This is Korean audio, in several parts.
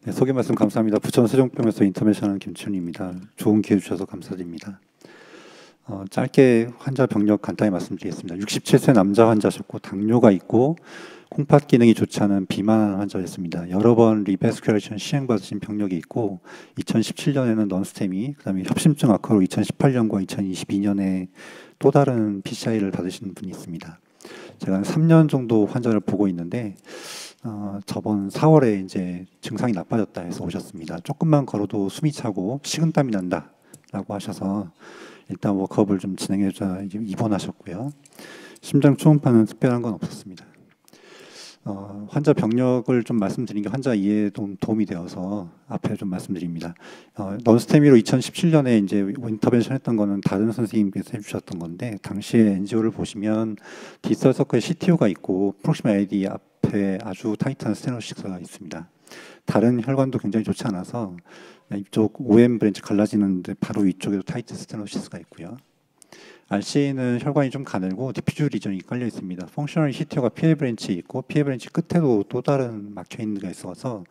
네, 소개 말씀 감사합니다. 부천 세종병원에서 인터ven션하는 김치훈입니다. 좋은 기회 주셔서 감사드립니다. 짧게 환자 병력 간단히 말씀드리겠습니다. 67세 남자 환자셨고 당뇨가 있고 콩팥 기능이 좋지 않은 비만한 환자였습니다. 여러 번 리베스큐레이션 시행받으신 병력이 있고 2017년에는 넌스테미, 그다음에 협심증 악화로 2018년과 2022년에 또 다른 PCI를 받으신 분이 있습니다. 제가 한 3년 정도 환자를 보고 있는데 저번 4월에 이제 증상이 나빠졌다 해서 오셨습니다. 조금만 걸어도 숨이 차고 식은땀이 난다라고 하셔서 일단 워크업을 좀 진행해주자 입원하셨고요. 심장 초음파는 특별한 건 없었습니다. 환자 병력을 좀 말씀드린 게 환자 이해에 좀 도움이 되어서 앞에 좀 말씀드립니다. 넌스테미로 2017년에 이제 인터벤션 했던 거는 다른 선생님께서 해주셨던 건데 당시에 NGO를 보시면 디지털 서클에 CTO가 있고 프록시마 AD 앞에 아주 타이트한 스테노시스가 있습니다. 다른 혈관도 굉장히 좋지 않아서 이쪽 OM 브랜치 갈라지는데 바로 위쪽에도 타이트 스테노시스가 있고요. RCA는 혈관이 좀 가늘고 디퓨즈 리전이 깔려 있습니다. 펑셔널 CTO가 PL 브랜치 있고 PL 브랜치 끝에도 또 다른 막혀 있는 게 있어서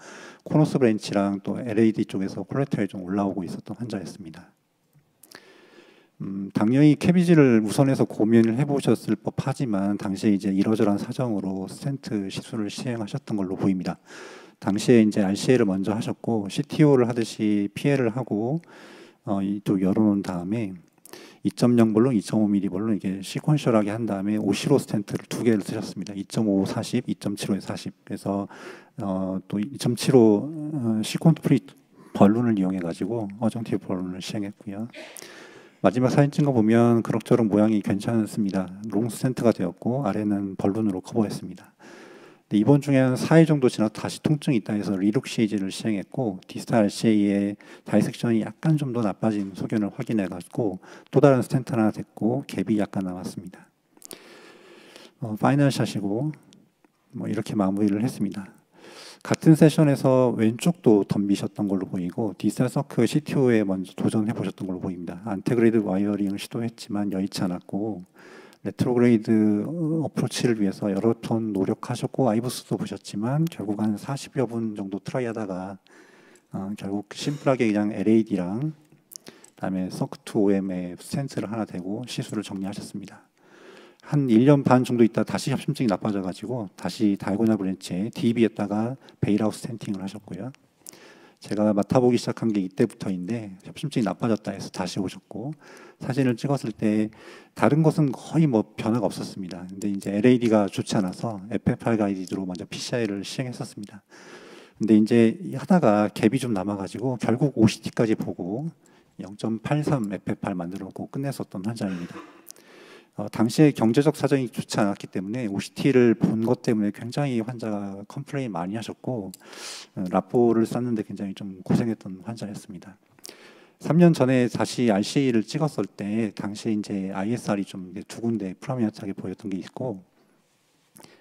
코너스 브랜치랑 또 LAD 쪽에서 콜레테럴이 좀 올라오고 있었던 환자였습니다. 당연히 캐비지를 우선해서 고민을 해보셨을 법하지만 당시에 이제 이러저러한 사정으로 스텐트 시술을 시행하셨던 걸로 보입니다. 당시에 이제 RCA를 먼저 하셨고 CTO를 하듯이 PL을 하고 이쪽 열어놓은 다음에 2.0 볼론, 2.5mm 볼론 이게 시퀀셜하게 한 다음에 오시로 스텐트를 2개를 쓰셨습니다. 2.5, 40, 2.75에 40. 그래서 또 2.75 시퀀트 프리 벌룬을 이용해 가지고 어정티브 벌룬을 시행했고요. 마지막 사진 찍은 거 보면 그럭저럭 모양이 괜찮습니다. 롱 스텐트가 되었고 아래는 벌룬으로 커버했습니다. 입원 중에 한 4일 정도 지나서 다시 통증이 있다 해서 리룩시이즈를 시행했고 디스탈 RCA의 다이섹션이 약간 좀 더 나빠진 소견을 확인해 가지고 또 다른 스텐트 하나 됐고 갭이 약간 남았습니다. 파이널 샷이고 이렇게 마무리를 했습니다. 같은 세션에서 왼쪽도 덤비셨던 걸로 보이고 디스탈 서클 CTO에 먼저 도전해 보셨던 걸로 보입니다. 안테그레이드 와이어링을 시도했지만 여의치 않았고 레트로그레이드 어프로치를 위해서 여러 번 노력하셨고 아이부스도 보셨지만 결국 한 40여 분 정도 트라이 하다가 결국 심플하게 그냥 LAD랑 그다음에 서큐트 OM에 스텐트를 하나 대고 시술을 정리하셨습니다. 한 1년 반 정도 있다 다시 협심증이 나빠져가지고 다시 다이고널 브랜치에 DB에다가 베일아웃 스텐팅을 하셨고요. 제가 맡아보기 시작한 게 이때부터인데 협심증이 나빠졌다 해서 다시 오셨고 사진을 찍었을 때 다른 것은 거의 변화가 없었습니다. 근데 이제 LAD가 좋지 않아서 FFR 가이드로 먼저 PCI를 시행했었습니다. 근데 이제 하다가 갭이 좀 남아가지고 결국 OCT까지 보고 0.83 FFR 만들어 놓고 끝냈었던 환자입니다. 당시에 경제적 사정이 좋지 않았기 때문에 OCT를 본 것 때문에 굉장히 환자가 컴플레인 많이 하셨고 라포를 쌌는데 굉장히 좀 고생했던 환자였습니다. 3년 전에 다시 RCA를 찍었을 때 당시에 이제 ISR이 좀 두 군데 프로미넌트하게 보였던 게 있고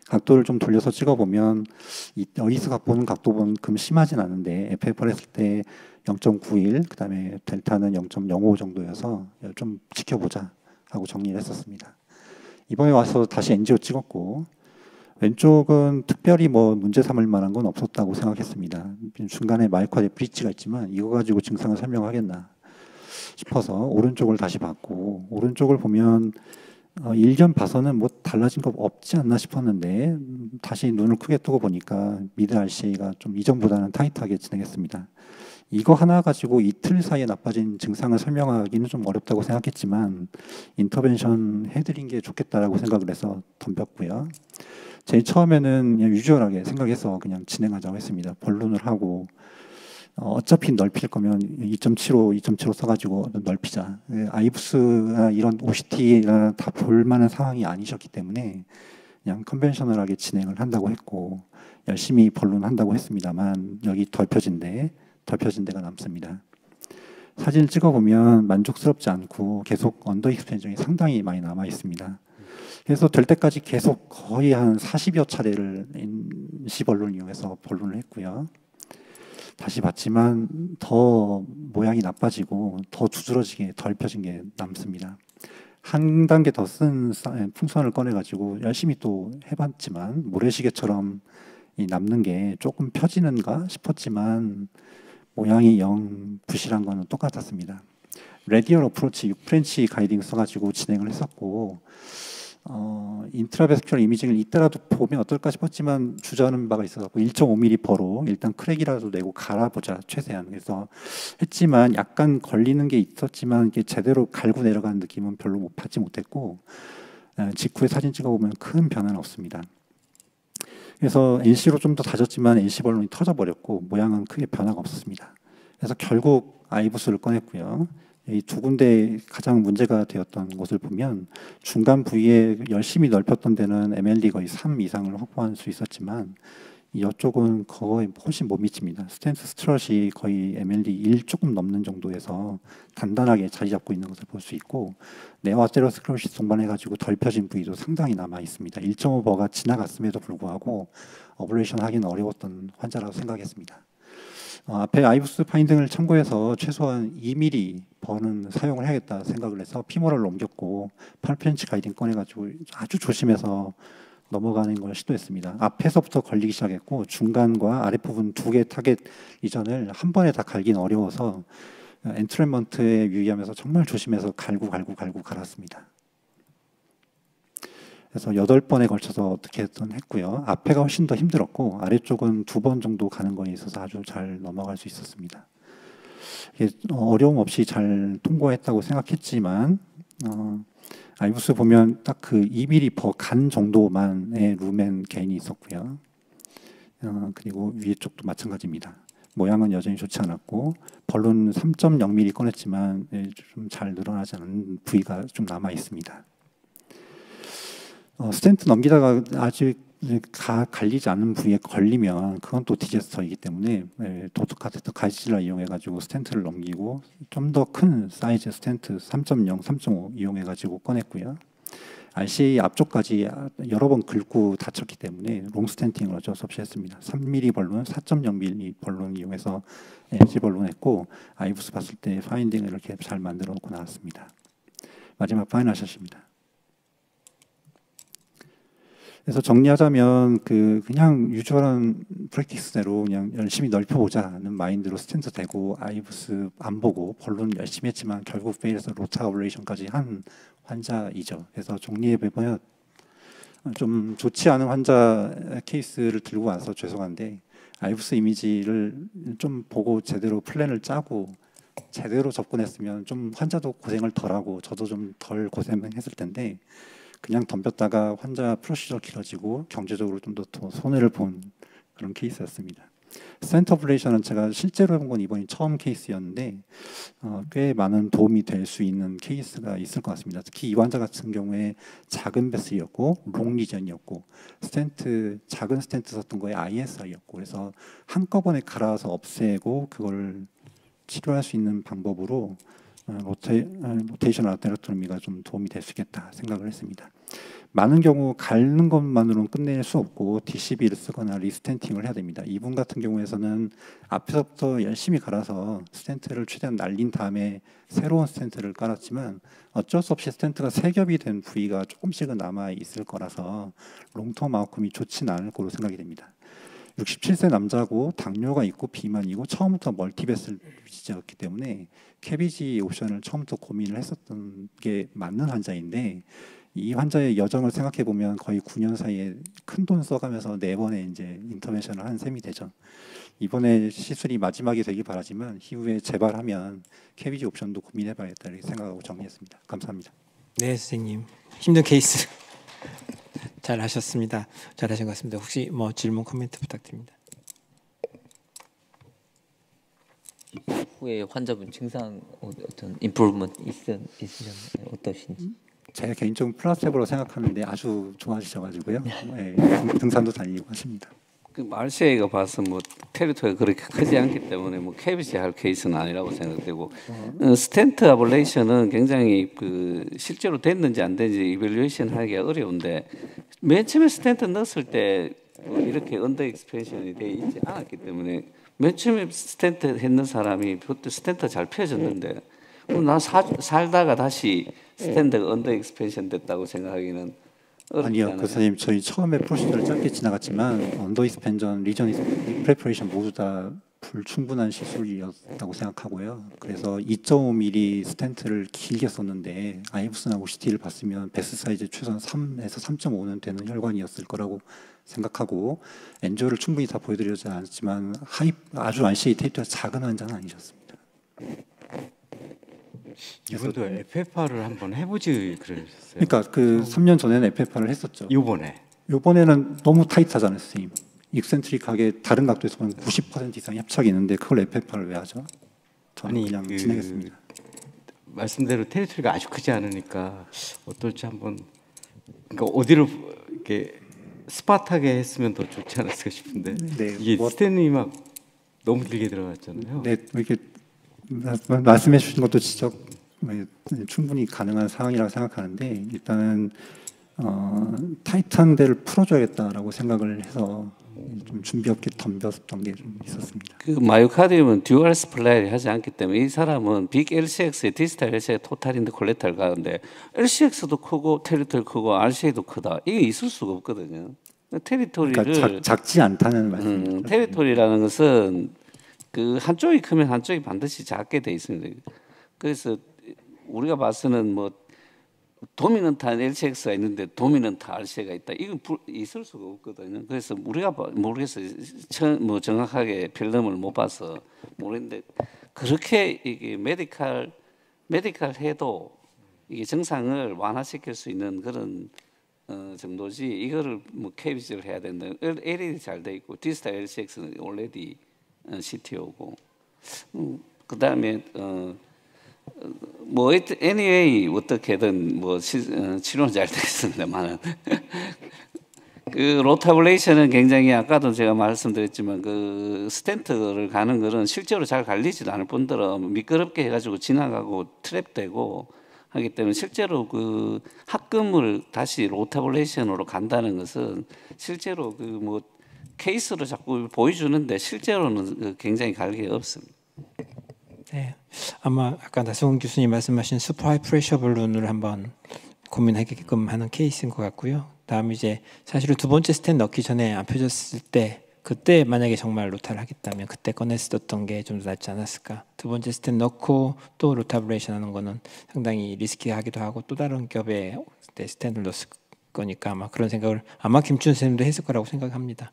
각도를 좀 돌려서 찍어보면 여기서 보는 각도만큼 심하진 않은데 FFR 했을 때 0.91 그다음에 델타는 0.05 정도여서 좀 지켜보자 하고 정리를 했었습니다. 이번에 와서 다시 NGO 찍었고 왼쪽은 특별히 문제 삼을 만한 건 없었다고 생각했습니다. 중간에 마이코아드 브릿지가 있지만 이거 가지고 증상을 설명하겠나 싶어서 오른쪽을 다시 봤고 오른쪽을 보면 일견 봐서는 달라진 거 없지 않나 싶었는데 다시 눈을 크게 뜨고 보니까 미드 RCA가 좀 이전보다는 타이트하게 진행했습니다. 이거 하나 가지고 이틀 사이에 나빠진 증상을 설명하기는 좀 어렵다고 생각했지만 인터벤션 해드린 게 좋겠다라고 생각을 해서 덤볐고요. 제일 처음에는 그냥 유주얼하게 생각해서 그냥 진행하자고 했습니다. 벌룬을 하고 어차피 넓힐 거면 2.75, 2.75 써가지고 넓히자. 아이부스나 이런 OCT나 다 볼만한 상황이 아니셨기 때문에 그냥 컨벤셔널하게 진행을 한다고 했고 열심히 벌룬 한다고 했습니다만 여기 덜펴진 데가 남습니다. 사진을 찍어보면 만족스럽지 않고 계속 언더 익스펜션이 상당히 많이 남아 있습니다. 그래서 될 때까지 계속 거의 한 40여 차례를 NC 벌룬을 이용해서 벌룬을 했고요. 다시 봤지만 더 모양이 나빠지고 더 두드러지게 덜 펴진 게 남습니다. 한 단계 더 쓴 풍선을 꺼내가지고 열심히 또 해봤지만 모래시계처럼 남는 게 조금 펴지는가 싶었지만 모양이 영 부실한 거는 똑같았습니다. 레디얼 어프로치 프렌치 가이딩 써가지고 진행을 했었고 인트라베스큘러 이미징을 이때라도 보면 어떨까 싶었지만 주저하는 바가 있어서 1.5mm 버로 일단 크랙이라도 내고 갈아보자 최대한 그래서 했지만 약간 걸리는 게 있었지만 이게 제대로 갈고 내려가는 느낌은 별로 받지 못했고 직후에 사진 찍어보면 큰 변화는 없습니다. 그래서 NC로 좀 더 다졌지만 NC 벌론이 터져버렸고 모양은 크게 변화가 없었습니다. 그래서 결국 아이부스를 꺼냈고요. 이 두 군데 가장 문제가 되었던 곳을 보면 중간 부위에 열심히 넓혔던 데는 MLD 거의 3 이상을 확보할 수 있었지만 이쪽은 거의 훨씬 못 미칩니다. 스탠스 스트럿이 거의 MLD 1 조금 넘는 정도에서 단단하게 자리 잡고 있는 것을 볼 수 있고 네오아테로스크로시스 동반해가지고 덜 펴진 부위도 상당히 남아 있습니다. 1.5버가 지나갔음에도 불구하고 어블레이션 하기는 어려웠던 환자라고 생각했습니다. 앞에 아이부스 파인딩을 참고해서 최소한 2mm 버는 사용을 해야겠다 생각을 해서 피모랄로 옮겼고 8프렌치 가이딩 꺼내가지고 아주 조심해서 넘어가는 걸 시도했습니다. 앞에서부터 걸리기 시작했고 중간과 아랫부분 두 개 타겟 리전을 한 번에 다 갈기는 어려워서 엔트랩먼트에 유의하면서 정말 조심해서 갈고 갈았습니다. 그래서 8번에 걸쳐서 어떻게든 했고요. 앞에가 훨씬 더 힘들었고 아래쪽은 2번 정도 가는 거에 있어서 아주 잘 넘어갈 수 있었습니다. 어려움 없이 잘 통과했다고 생각했지만 아이부스 보면 딱 그 2mm 버 간 정도만의 룸앤 게인이 있었고요. 그리고 위에 쪽도 마찬가지입니다. 모양은 여전히 좋지 않았고 벌룬 3.0mm 꺼냈지만 좀 잘 늘어나지 않은 부위가 좀 남아 있습니다. 스텐트 넘기다가 아직 갈리지 않는 부위에 걸리면 그건 또 디제스터이기 때문에 도트카테터 가이질러 이용해가지고 스텐트를 넘기고 좀 더 큰 사이즈 스텐트 3.0, 3.5 이용해가지고 꺼냈고요. RCA 앞쪽까지 여러 번 긁고 다쳤기 때문에 롱 스텐팅을 어쩔 수 없이 했습니다. 3mm 벌룬, 4.0mm 벌룬 이용해서 엣지 벌룬 했고 아이부스 봤을 때 파인딩을 이렇게 잘 만들어 놓고 나왔습니다. 마지막 파이널 샷입니다. 그래서 정리하자면 그냥 유주얼한 프랙티스대로 그냥 열심히 넓혀보자는 마인드로 스탠드 대고 아이부스 안 보고 벌룬 열심히 했지만 결국 페일에서 로타 오블레이션까지 한 환자이죠. 그래서 정리해보면 좀 좋지 않은 환자 케이스를 들고 와서 죄송한데 아이부스 이미지를 좀 보고 제대로 플랜을 짜고 제대로 접근했으면 좀 환자도 고생을 덜하고 저도 좀 덜 고생했을 텐데 그냥 덤볐다가 환자 프로시저 길어지고 경제적으로 좀 더 손해를 본 그런 케이스였습니다. 스텐트 어블레이션은 제가 실제로 해본 건 이번이 처음 케이스였는데 꽤 많은 도움이 될 수 있는 케이스가 있을 것 같습니다. 특히 이 환자 같은 경우에 작은 베슬이었고 롱 리전이었고 작은 스텐트 썼던 거에 ISI였고 그래서 한꺼번에 갈아서 없애고 그걸 치료할 수 있는 방법으로 로테이션 아테로토미가 좀 도움이 될 수 있겠다 생각을 했습니다. 많은 경우 갈는 것만으로는 끝낼 수 없고 DCB를 쓰거나 리스텐팅을 해야 됩니다. 이분 같은 경우에서는 앞에서부터 열심히 갈아서 스텐트를 최대한 날린 다음에 새로운 스텐트를 깔았지만 어쩔 수 없이 스텐트가 세겹이 된 부위가 조금씩은 남아 있을 거라서 롱텀 아웃컴이 좋지는 않을 거로 생각이 됩니다. 67세 남자고 당뇨가 있고 비만이고 처음부터 멀티베슬 유지자였기 때문에 캐비지 옵션을 처음부터 고민을 했었던 게 맞는 환자인데 이 환자의 여정을 생각해 보면 거의 9년 사이에 큰 돈 써가면서 4번의 이제 인터벤션을 한 셈이 되죠. 이번에 시술이 마지막이 되길 바라지만 이후에 재발하면 캐비지 옵션도 고민해봐야겠다 이렇게 생각하고 정리했습니다. 감사합니다. 네, 선생님 힘든 케이스 잘 하셨습니다. 잘하신 것 같습니다. 혹시 뭐 질문 코멘트 부탁드립니다. 후에 환자분 증상 어떤 임프루먼트 있으셨나요? 어떠신지? 제가 개인적으로 플라스테보로 생각하는데 아주 좋아지셔가지고요. 네, 등산도 다니고 하십니다. 그 RCA가 봐서 뭐 테리토리가 그렇게 크지 않기 때문에 뭐 캐비지 할 케이스는 아니라고 생각되고 스텐트 아블레이션은 굉장히 그 실제로 됐는지 안 됐는지 이밸류에이션 하기가 어려운데 맨 처음에 스텐트 넣었을 때 이렇게 언더 익스펜션이 돼 있지 않았기 때문에 맨 처음에 스텐트 했는 사람이 그때 스텐트 잘 펴졌는데 나 살다가 다시 스텐트가 언더 익스펜션 됐다고 생각하기는 아니요, 않아요? 교수님 저희 처음에 프로시저를 짧게 지나갔지만 언더 익스펜전, 리전 프레퍼레이션 모두 다 불충분한 시술이었다고 생각하고요. 그래서 2.5mm 스텐트를 길게 썼는데 아이브슨하고 CT를 봤으면 베스 사이즈 최소한 3에서 3.5는 되는 혈관이었을 거라고 생각하고 엔조를 충분히 다 보여드리지 않았지만 아주 RCA 테이프가 작은 환자는 아니셨습니다. 이분도 FFR을 한번 해보지 그러셨어요. 그러니까 그 3년 전에는 FFR을 했었죠. 요번에는 너무 타이트하잖아요, 선생님. 익센트릭하게 다른 각도에서 보면 90% 이상 협착이 있는데 그걸 FFR을 왜 하죠? 저는 아니, 그냥 진행했습니다. 말씀대로 테리토리가 아주 크지 않으니까 어떨지 한번 그러니까 어디로 이렇게 스팟하게 했으면 더 좋지 않았을까 싶은데 네, 이게 뭐- 스탠이 막 너무 길게 들어갔잖아요. 네, 이렇게 말씀해 주신 것도 지적 충분히 가능한 상황이라고 생각하는데 일단은 타이트한 데를 풀어줘야겠다라고 생각을 해서 좀 준비 없게 덤볐던 게 좀 있었습니다. 그 마이오카디움은 듀얼 스플라이 하지 않기 때문에 이 사람은 빅 LCX에 디스탈 LC가 토탈인데 콜레탈 가는데 LCX도 크고 테리토리 크고 RCA도 크다. 이게 있을 수가 없거든요. 테리토리를 그러니까 작지 않다는 말씀이죠. 테리토리라는 것은 그 한쪽이 크면 한쪽이 반드시 작게 돼 있습니다. 그래서 우리가 봐서는 뭐 도미넌트한 LCX가 있는데 도미넌트 RCA가 있다. 이건 있을 수가 없거든요. 그래서 우리가 모르겠어요. 뭐 정확하게 필름을 못 봐서 모르겠는데 그렇게 이게 메디칼 해도 이게 정상을 완화시킬 수 있는 그런 정도지. 이거를 뭐 KBC를 해야 된다. LED 잘 돼 있고 디지털 LCX는 already CTO고 그다음에 뭐 anyway 어떻게든 뭐 치료는 잘 됐습니다만은 그 로타블레이션은 굉장히 아까도 제가 말씀드렸지만 그 스텐트를 가는 거는 실제로 잘 갈리지도 않을 뿐더러 미끄럽게 해가지고 지나가고 트랩되고 하기 때문에 실제로 그 합금을 다시 로타블레이션으로 간다는 것은 실제로 그 뭐 케이스로 자꾸 보여주는데 실제로는 굉장히 갈기가 없습니다. 네, 아마 아까 나성훈 교수님 말씀하신 슈퍼 하이 프레셔 발론을 한번 고민하게끔 하는 케이스인 것 같고요. 다음 이제 사실은 두 번째 스탠 넣기 전에 안 펴졌을 때 그때 만약에 정말 로타를 하겠다면 그때 꺼냈었던 게 좀 더 낫지 않았을까. 두 번째 스탠 넣고 또 로타블레이션 하는 거는 상당히 리스키하기도 하고 또 다른 겹에 스탠을 넣었을 거니까 아마 그런 생각을 아마 김춘 선생님도 했을 거라고 생각합니다.